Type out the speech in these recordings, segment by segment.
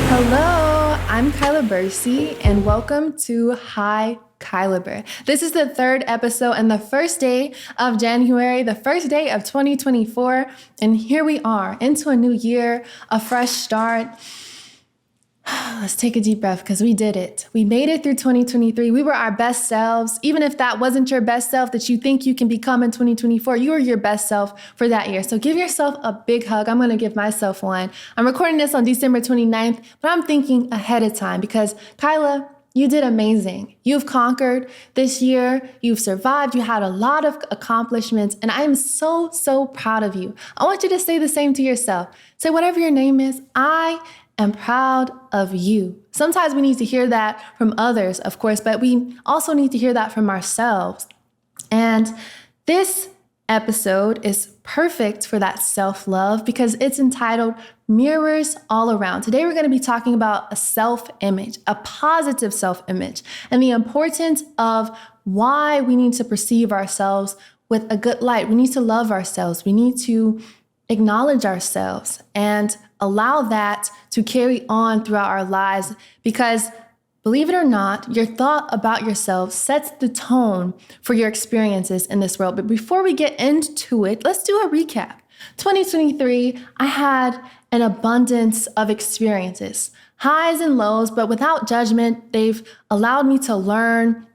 Hello, I'm Hikylabur, and welcome to Hikylabur. This is the third episode and the first day of January, the first day of 2024, and here we are into a new year, a fresh start. Let's take a deep breath because we did it. We made it through 2023. We were our best selves. Even if that wasn't your best self that you think you can become in 2024, you were your best self for that year. So give yourself a big hug. I'm going to give myself one. I'm recording this on December 29th, but I'm thinking ahead of time because Kyla, you did amazing. You've conquered this year. You've survived. You had a lot of accomplishments, and I am so, so proud of you. I want you to say the same to yourself. Say whatever your name is, I am proud of you. Sometimes we need to hear that from others, of course, but we also need to hear that from ourselves. And this episode is perfect for that self-love because it's entitled Mirrors All Around. Today, we're going to be talking about a self-image, a positive self-image, and the importance of why we need to perceive ourselves with a good light. We need to love ourselves. We need to acknowledge ourselves and allow that to carry on throughout our lives because, believe it or not, your thought about yourself sets the tone for your experiences in this world. But before we get into it, let's do a recap. 2023, I had an abundance of experiences, highs and lows, but without judgment. They've allowed me to learn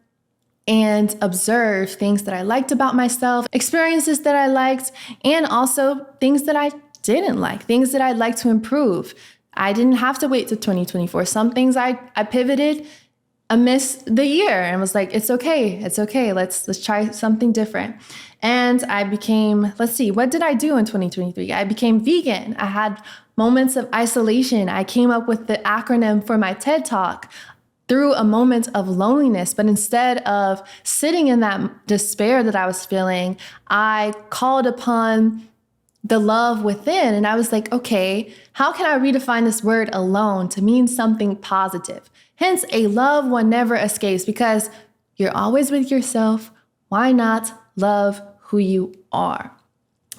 and observe things that I liked about myself, experiences that I liked, and also things that I didn't like, things that I'd like to improve. I didn't have to wait till 2024. Some things I pivoted amidst the year and was like, it's okay. Let's try something different. And I became, what did I do in 2023? I became vegan. I had moments of isolation. I came up with the acronym for my TED Talk through a moment of loneliness. But instead of sitting in that despair that I was feeling, I called upon the love within. And I was like, okay, how can I redefine this word alone to mean something positive? Hence, a love one never escapes because you're always with yourself. Why not love who you are?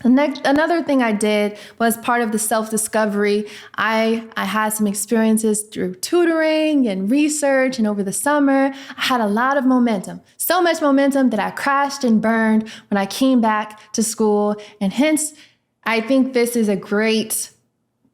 Another thing I did was part of the self-discovery. I had some experiences through tutoring and research, and over the summer, I had a lot of momentum. So much momentum that I crashed and burned when I came back to school. And hence, I think this is a great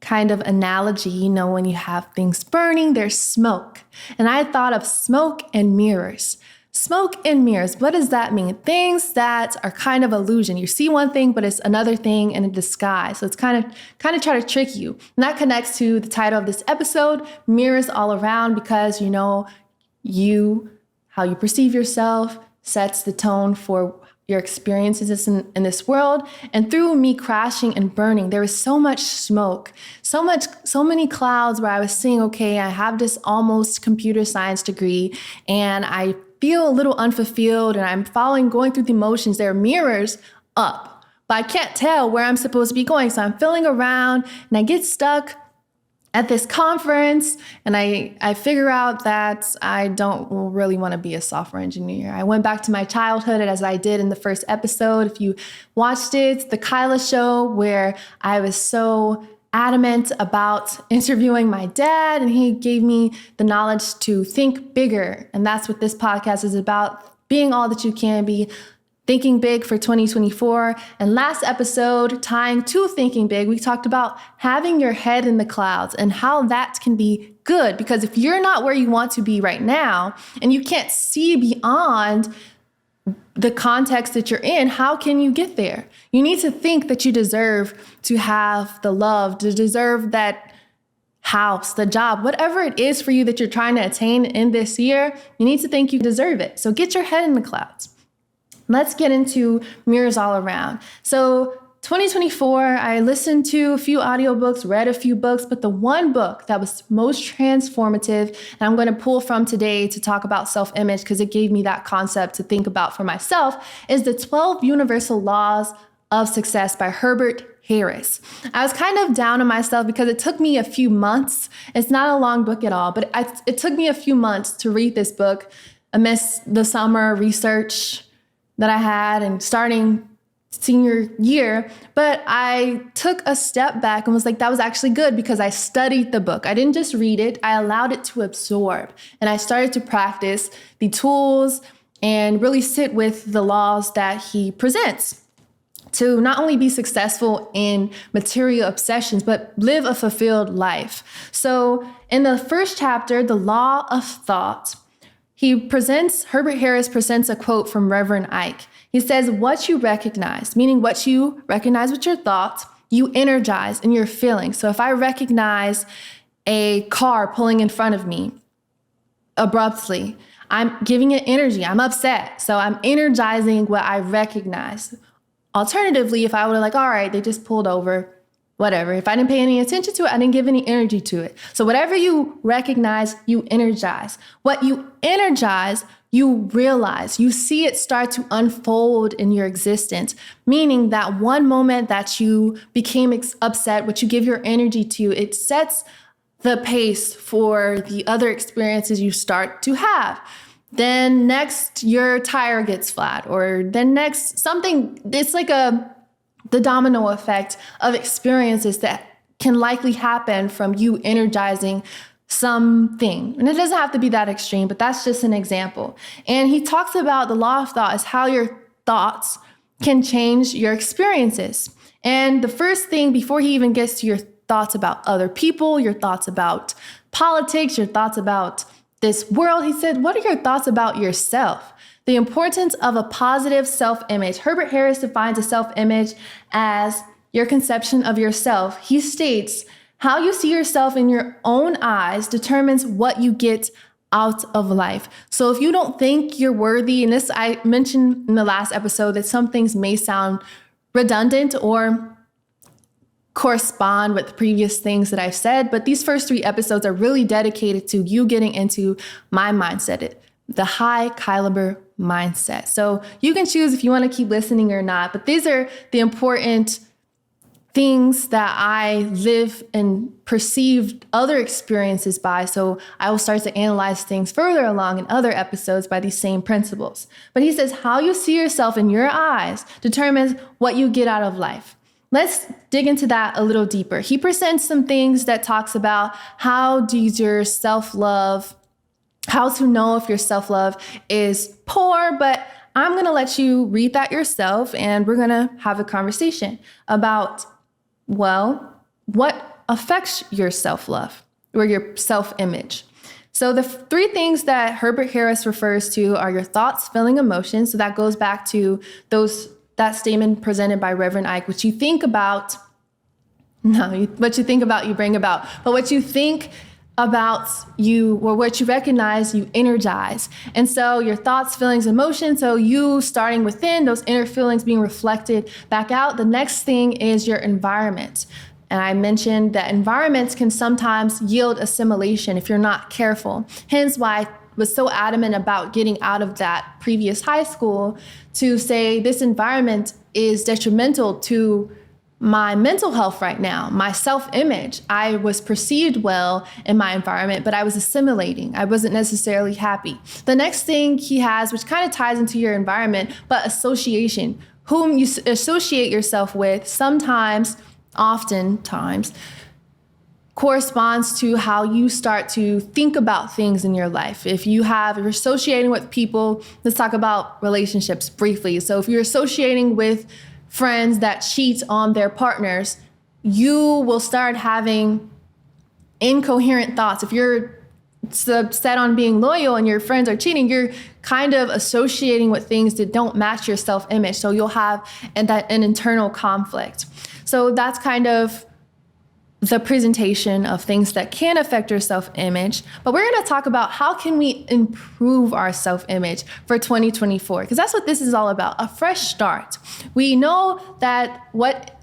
kind of analogy. When you have things burning, there's smoke. And I thought of smoke and mirrors. Smoke and mirrors, what does that mean? Things that are kind of illusion. You see one thing, but it's another thing in a disguise. So it's kind of try to trick you. And that connects to the title of this episode, Mirrors All Around, because how you perceive yourself sets the tone for your experiences in this world. And through me crashing and burning, there was so much smoke, so many clouds where I was saying, okay, I have this almost computer science degree and I feel a little unfulfilled and I'm going through the motions. There are mirrors up, but I can't tell where I'm supposed to be going. So I'm feeling around and I get stuck at this conference and I figure out that I don't really want to be a software engineer. I went back to my childhood as I did in the first episode. If you watched it, the Kyla show, where I was so adamant about interviewing my dad and he gave me the knowledge to think bigger. And that's what this podcast is about, being all that you can be. Thinking big for 2024. And last episode, tying to thinking big, we talked about having your head in the clouds and how that can be good. Because if you're not where you want to be right now and you can't see beyond the context that you're in, how can you get there? You need to think that you deserve to have the love, to deserve that house, the job, whatever it is for you that you're trying to attain in this year, you need to think you deserve it. So get your head in the clouds. Let's get into mirrors all around. So 2024, I listened to a few audiobooks, read a few books, but the one book that was most transformative, and I'm going to pull from today to talk about self-image because it gave me that concept to think about for myself, is The 12 Universal Laws of Success by Herbert Harris. I was kind of down on myself because it took me a few months. It's not a long book at all, but it took me a few months to read this book amidst the summer research that I had and starting senior year, but I took a step back and was like, that was actually good because I studied the book. I didn't just read it, I allowed it to absorb. And I started to practice the tools and really sit with the laws that he presents to not only be successful in material obsessions, but live a fulfilled life. So in the first chapter, The Law of Thought, Herbert Harris presents a quote from Reverend Ike. He says, what you recognize, meaning what you recognize with your thoughts, you energize in your feelings. So if I recognize a car pulling in front of me abruptly, I'm giving it energy. I'm upset. So I'm energizing what I recognize. Alternatively, if I would have like, all right, they just pulled over, whatever. If I didn't pay any attention to it, I didn't give any energy to it. So whatever you recognize, you energize. What you energize, you realize, you see it start to unfold in your existence, meaning that one moment that you became upset, what you give your energy to, it sets the pace for the other experiences you start to have. Then next, your tire gets flat, or then next, something, it's like the domino effect of experiences that can likely happen from you energizing something. And it doesn't have to be that extreme, but that's just an example. And he talks about the law of thought is how your thoughts can change your experiences. And the first thing, before he even gets to your thoughts about other people, your thoughts about politics, your thoughts about this world, he said, what are your thoughts about yourself? The importance of a positive self-image. Herbert Harris defines a self-image as your conception of yourself. He states, how you see yourself in your own eyes determines what you get out of life. So if you don't think you're worthy, and this I mentioned in the last episode that some things may sound redundant or correspond with previous things that I've said, but these first 3 episodes are really dedicated to you getting into my mindset, the Hikylabur mindset. So you can choose if you want to keep listening or not, but these are the important things that I live and perceive other experiences by. So I will start to analyze things further along in other episodes by these same principles. But he says, how you see yourself in your eyes determines what you get out of life. Let's dig into that a little deeper. He presents some things that talks about how does your self-love, how to know if your self-love is poor, but I'm going to let you read that yourself and we're going to have a conversation about, well, what affects your self-love or your self-image. So the 3 things that Herbert Harris refers to are your thoughts, feeling, emotions. So that goes back to that statement presented by Reverend Ike, what you think about, what you think about, you bring about, but what you think about you, or what you recognize, you energize. And so your thoughts, feelings, emotions, so you starting within, those inner feelings being reflected back out. The next thing is your environment. And I mentioned that environments can sometimes yield assimilation if you're not careful. Hence why I was so adamant about getting out of that previous high school to say this environment is detrimental to my mental health right now, my self-image. I was perceived well in my environment, but I was assimilating. I wasn't necessarily happy. The next thing he has, which kind of ties into your environment, but association, whom you associate yourself with, oftentimes, corresponds to how you start to think about things in your life. If you're associating with people, let's talk about relationships briefly. So if you're associating with friends that cheat on their partners, you will start having incoherent thoughts. If you're set on being loyal and your friends are cheating, you're kind of associating with things that don't match your self-image. So you'll have an internal conflict. So that's kind of the presentation of things that can affect your self-image. But we're going to talk about how can we improve our self-image for 2024, because that's what this is all about, a fresh start. We know that what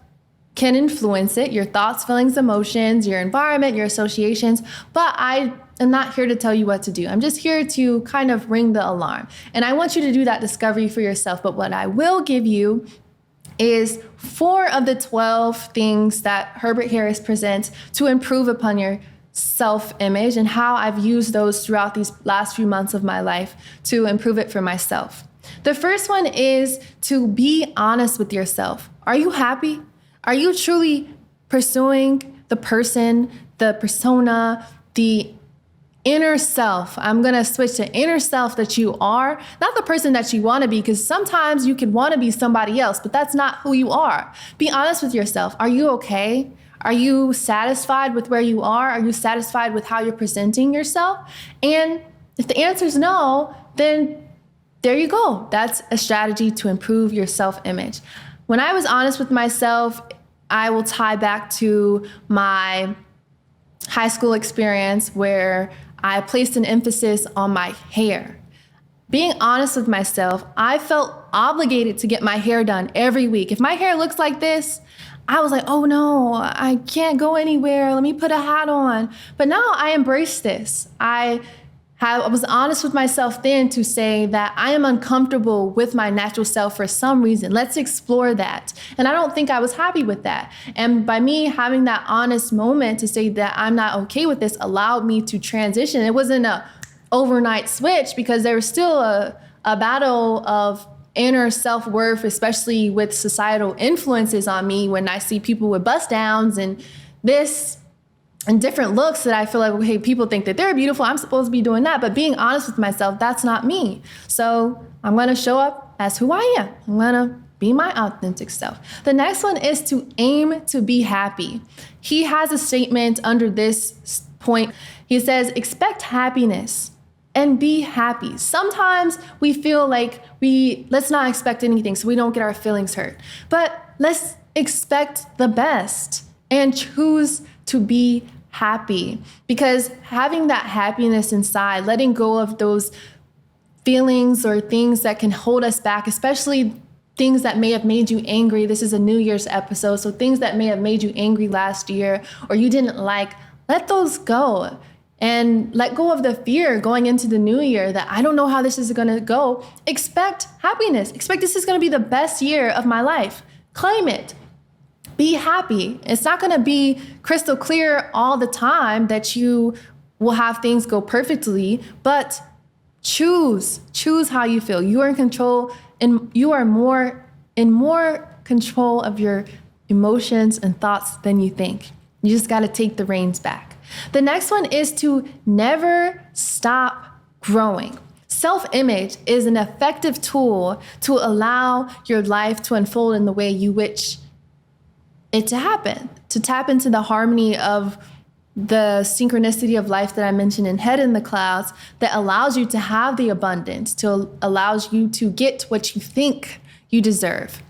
can influence it, your thoughts, feelings, emotions, your environment, your associations, but I am not here to tell you what to do. I'm just here to kind of ring the alarm. And I want you to do that discovery for yourself. But what I will give you is 4 of the 12 things that Herbert Harris presents to improve upon your self-image and how I've used those throughout these last few months of my life to improve it for myself. The first one is to be honest with yourself. Are you happy? Are you truly pursuing the person, the persona, the inner self? I'm going to switch to inner self that you are, not the person that you want to be, because sometimes you can want to be somebody else, but that's not who you are. Be honest with yourself. Are you okay? Are you satisfied with where you are? Are you satisfied with how you're presenting yourself? And if the answer is no, then there you go. That's a strategy to improve your self-image. When I was honest with myself, I will tie back to my high school experience where I placed an emphasis on my hair. Being honest with myself, I felt obligated to get my hair done every week. If my hair looks like this, I was like, oh no, I can't go anywhere. Let me put a hat on. But now I embrace this. I was honest with myself then to say that I am uncomfortable with my natural self for some reason. Let's explore that. And I don't think I was happy with that. And by me having that honest moment to say that I'm not okay with this allowed me to transition. It wasn't an overnight switch because there was still a battle of inner self-worth, especially with societal influences on me when I see people with bust downs and this and different looks that I feel like, okay, people think that they're beautiful. I'm supposed to be doing that. But being honest with myself, that's not me. So I'm going to show up as who I am. I'm going to be my authentic self. The next one is to aim to be happy. He has a statement under this point. He says, expect happiness and be happy. Sometimes we feel like let's not expect anything so we don't get our feelings hurt. But let's expect the best and choose to be happy, because having that happiness inside, letting go of those feelings or things that can hold us back, especially things that may have made you angry. This is a New Year's episode, so things that may have made you angry last year or you didn't like, let those go and let go of the fear going into the new year that I don't know how this is going to go. Expect happiness. Expect this is going to be the best year of my life. Claim it. Be happy. It's not going to be crystal clear all the time that you will have things go perfectly, but choose how you feel. You are in control, and you are in more control of your emotions and thoughts than you think. You just got to take the reins back. The next one is to never stop growing. Self-image is an effective tool to allow your life to unfold in the way you wish it to happen, to tap into the harmony of the synchronicity of life that I mentioned in Head in the Clouds that allows you to have the abundance, to allows you to get what you think you deserve.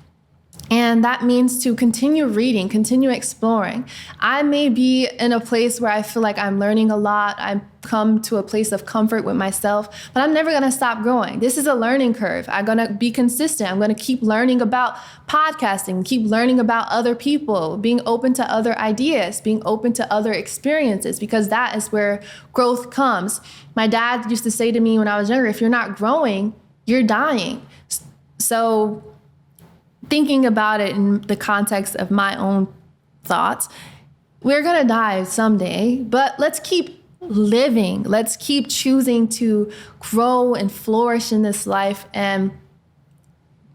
And that means to continue reading, continue exploring. I may be in a place where I feel like I'm learning a lot. I've come to a place of comfort with myself, but I'm never going to stop growing. This is a learning curve. I'm going to be consistent. I'm going to keep learning about podcasting, keep learning about other people, being open to other ideas, being open to other experiences, because that is where growth comes. My dad used to say to me when I was younger, if you're not growing, you're dying. So thinking about it in the context of my own thoughts, we're going to die someday, but let's keep living. Let's keep choosing to grow and flourish in this life and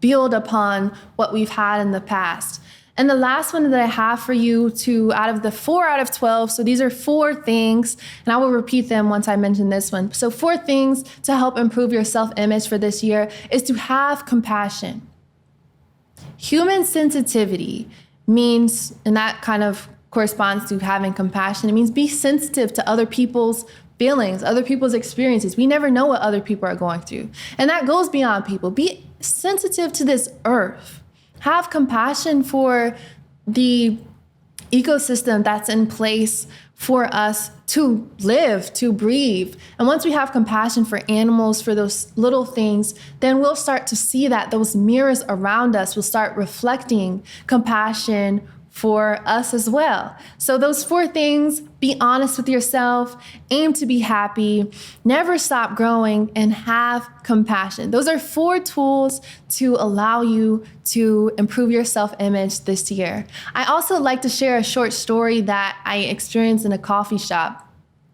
build upon what we've had in the past. And the last one that I have for you out of the 4 out of 12, so these are 4 things, and I will repeat them once I mention this one. So 4 things to help improve your self-image for this year is to have compassion. Human sensitivity means, and that kind of corresponds to having compassion, it means be sensitive to other people's feelings, other people's experiences. We never know what other people are going through. And that goes beyond people. Be sensitive to this earth. Have compassion for the ecosystem that's in place for us to live, to breathe. And once we have compassion for animals, for those little things, then we'll start to see that those mirrors around us will start reflecting compassion for us as well. So those 4 things: be honest with yourself, aim to be happy, never stop growing, and have compassion. Those are 4 tools to allow you to improve your self-image this year. I also like to share a short story that I experienced in a coffee shop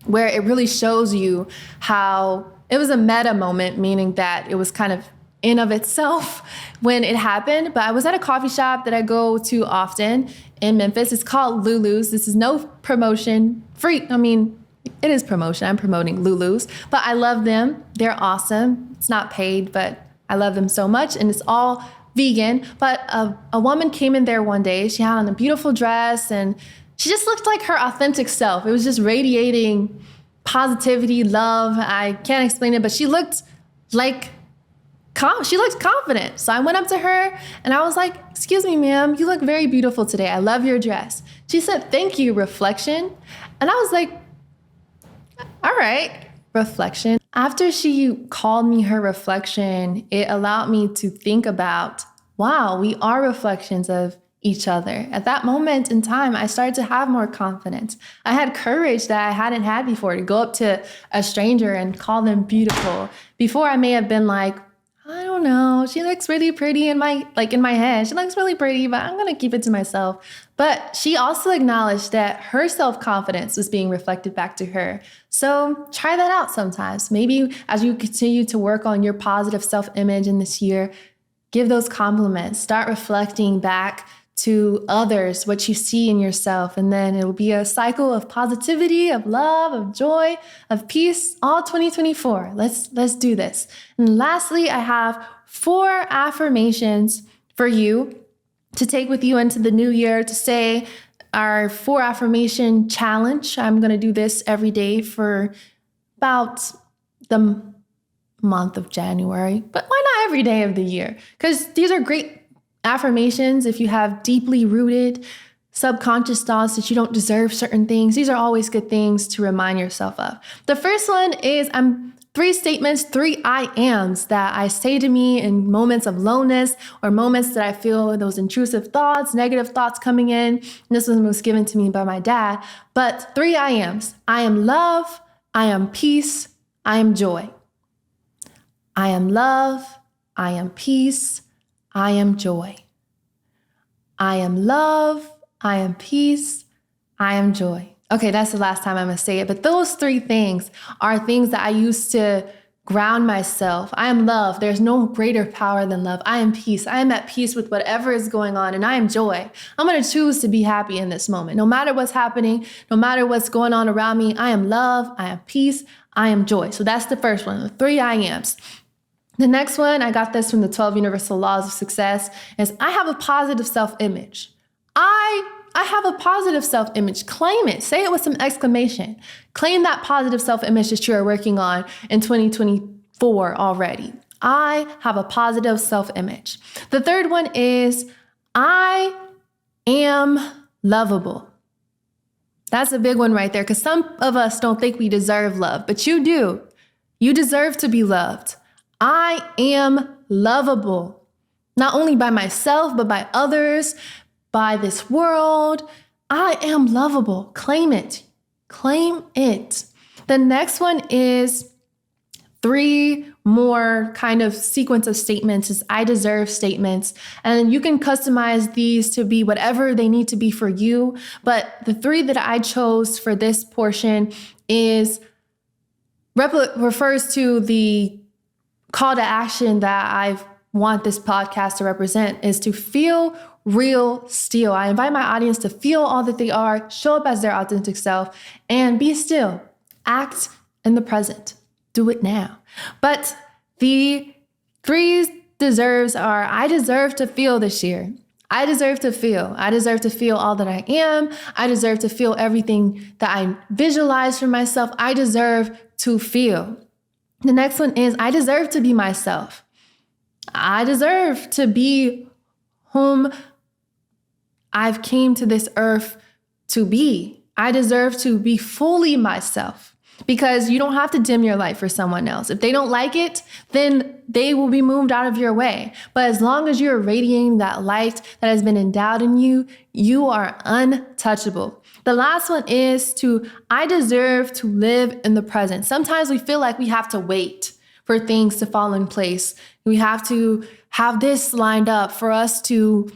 where it really shows you how it was a meta moment, meaning that it was kind of in of itself when it happened, but I was at a coffee shop that I go to often in Memphis. It's called Lulu's. This is no promotion, free. I mean, it is promotion. I'm promoting Lulu's, but I love them. They're awesome. It's not paid, but I love them so much, and it's all vegan. But a woman came in there one day. She had on a beautiful dress, and she just looked like her authentic self. It was just radiating positivity, love. I can't explain it, but she looked like she looked confident. So I went up to her and I was like, "Excuse me, ma'am, you look very beautiful today. I love your dress." She said, "Thank you, reflection." And I was like, all right, reflection. After she called me her reflection, it allowed me to think about, wow, we are reflections of each other. At that moment in time, I started to have more confidence. I had courage that I hadn't had before to go up to a stranger and call them beautiful. Before, I may have been like, I don't know, she looks really pretty in my head. She looks really pretty, but I'm going to keep it to myself. But she also acknowledged that her self-confidence was being reflected back to her. So try that out sometimes. Maybe as you continue to work on your positive self-image in this year, give those compliments. Start reflecting back to others what you see in yourself. And then it will be a cycle of positivity, of love, of joy, of peace, all 2024. Let's do this. And lastly, I have 4 affirmations for you to take with you into the new year, to say our 4 affirmation challenge. I'm going to do this every day for about the month of January, but why not every day of the year? Because these are great affirmations. If you have deeply rooted subconscious thoughts that you don't deserve certain things, these are always good things to remind yourself of. The first one is 3 statements, 3 I ams that I say to me in moments of lowness or moments that I feel those intrusive thoughts, negative thoughts coming in. And this one was given to me by my dad. But 3 I ams. I am love. I am peace. I am joy. I am love. I am peace. I am joy. I am love. I am peace. I am joy. Okay, that's the last time I'm going to say it. But those 3 things are things that I use to ground myself. I am love. There's no greater power than love. I am peace. I am at peace with whatever is going on. And I am joy. I'm going to choose to be happy in this moment. No matter what's happening, no matter what's going on around me, I am love. I am peace. I am joy. So that's the first one, the 3 I ams. The next one, I got this from the 12 Universal Laws of Success, is I have a positive self-image. I have a positive self-image. Claim it. Say it with some exclamation. Claim that positive self-image that you are working on in 2024 already. I have a positive self-image. The third one is I am lovable. That's a big one right there, because some of us don't think we deserve love, but you do. You deserve to be loved. I am lovable, not only by myself, but by others, by this world. I am lovable. Claim it. Claim it. The next one is 3 more kind of sequence of statements is I deserve statements. And you can customize these to be whatever they need to be for you. But the 3 that I chose for this portion is refers to the call to action that I want this podcast to represent, is to feel real still. I invite my audience to feel all that they are, show up as their authentic self, and be still. Act in the present. Do it now. But the 3 deserves are, I deserve to feel this year. I deserve to feel. I deserve to feel all that I am. I deserve to feel everything that I visualize for myself. I deserve to feel. The next one is I deserve to be myself. I deserve to be whom I've came to this earth to be. I deserve to be fully myself, because you don't have to dim your light for someone else. If they don't like it, then they will be moved out of your way. But as long as you're radiating that light that has been endowed in you, you are untouchable. The last one is I deserve to live in the present. Sometimes we feel like we have to wait for things to fall in place. We have to have this lined up for us to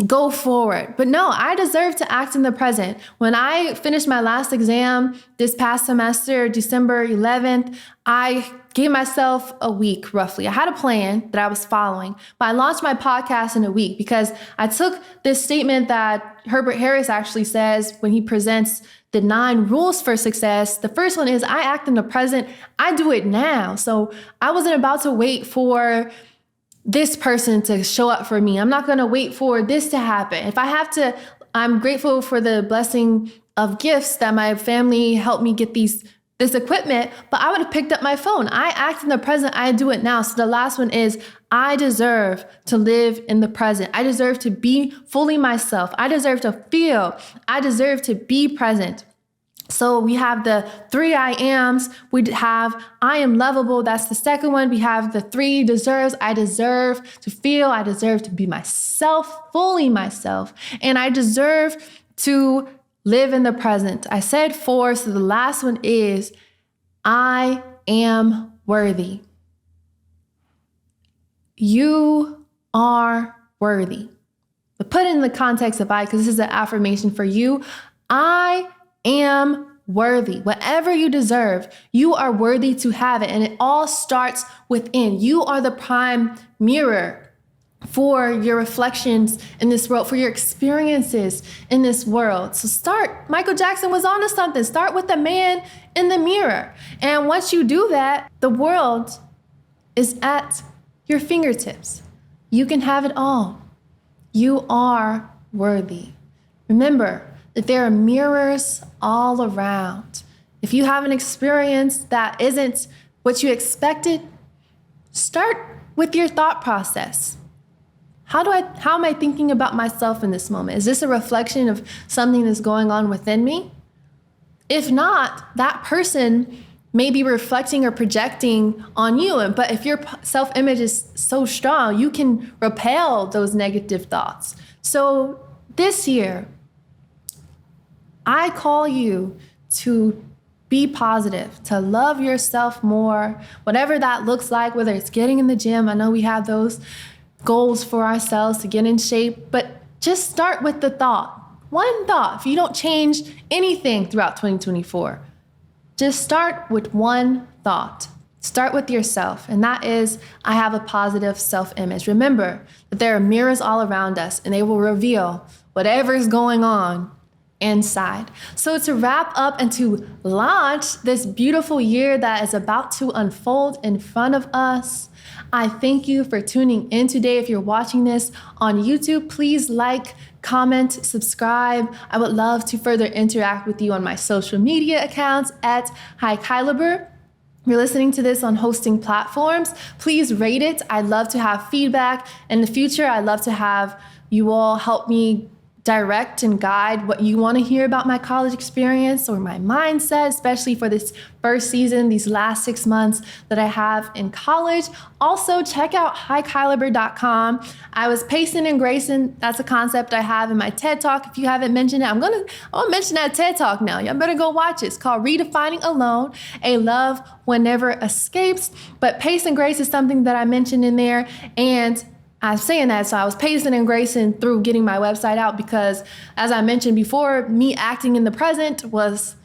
go forward. But no, I deserve to act in the present. When I finished my last exam this past semester, December 11th, I gave myself a week roughly. I had a plan that I was following, but I launched my podcast in a week because I took this statement that Herbert Harris actually says when he presents the 9 rules for success. The first one is I act in the present. I do it now. So I wasn't about to wait for this person to show up for me. I'm not going to wait for this to happen. If I have to, I'm grateful for the blessing of gifts that my family helped me get this equipment, but I would have picked up my phone. I act in the present. I do it now. So the last one is I deserve to live in the present. I deserve to be fully myself. I deserve to feel. I deserve to be present. So we have the 3 I ams. We have I am lovable. That's the second one. We have the 3 deserves. I deserve to feel. I deserve to be myself, fully myself. And I deserve to live in the present. I said 4. So the last one is I am worthy. You are worthy. But put it in the context of I, because this is an affirmation for you. I am worthy. Whatever you deserve, you are worthy to have it. And it all starts within. You are the prime mirror for your reflections in this world, for your experiences in this world. So start. Michael Jackson was onto something. Start with the man in the mirror. And once you do that, the world is at your fingertips. You can have it all. You are worthy. Remember that there are mirrors all around. If you have an experience that isn't what you expected, start with your thought process. How am I thinking about myself in this moment? Is this a reflection of something that's going on within me? If not, that person may be reflecting or projecting on you. But if your self-image is so strong, you can repel those negative thoughts. So this year, I call you to be positive, to love yourself more, whatever that looks like, whether it's getting in the gym. I know we have those goals for ourselves to get in shape, but just start with the thought. One thought. If you don't change anything throughout 2024, just start with one thought. Start with yourself, and that is, I have a positive self-image. Remember that there are mirrors all around us, and they will reveal whatever is going on inside. So to wrap up and to launch this beautiful year that is about to unfold in front of us, I thank you for tuning in today. If you're watching this on YouTube, please like, comment, subscribe. I would love to further interact with you on my social media accounts at Hikylabur. If you're listening to this on hosting platforms, please rate it. I'd love to have feedback. In the future, I'd love to have you all help me direct and guide what you want to hear about my college experience or my mindset, especially for this first season, these last 6 months that I have in college. Also, check out hikylabur.com. I was pacing and gracing. That's a concept I have in my TED Talk. If you haven't mentioned it, I'm gonna mention that TED Talk now. Y'all better go watch it. It's called Redefining Alone, A Love One Never Escapes. But pace and grace is something that I mentioned in there. And I'm saying that, so I was pacing and gracing through getting my website out because, as I mentioned before, me acting in the present was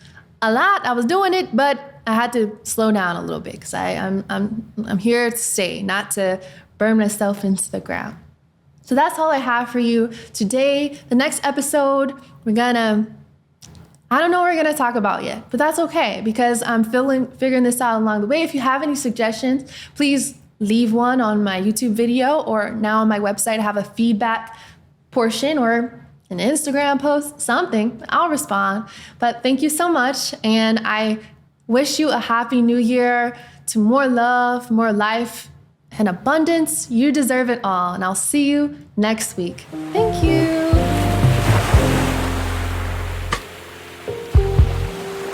a lot. I was doing it, but I had to slow down a little bit because I'm here to stay, not to burn myself into the ground. So that's all I have for you today. The next episode, I don't know what we're gonna talk about yet, but that's okay because I'm figuring this out along the way. If you have any suggestions, please leave one on my YouTube video, or now on my website I have a feedback portion or an Instagram post, something. I'll respond. But thank you so much, and I wish you a happy new year, to more love, more life, and abundance. You deserve it all, and I'll see you next week. Thank you.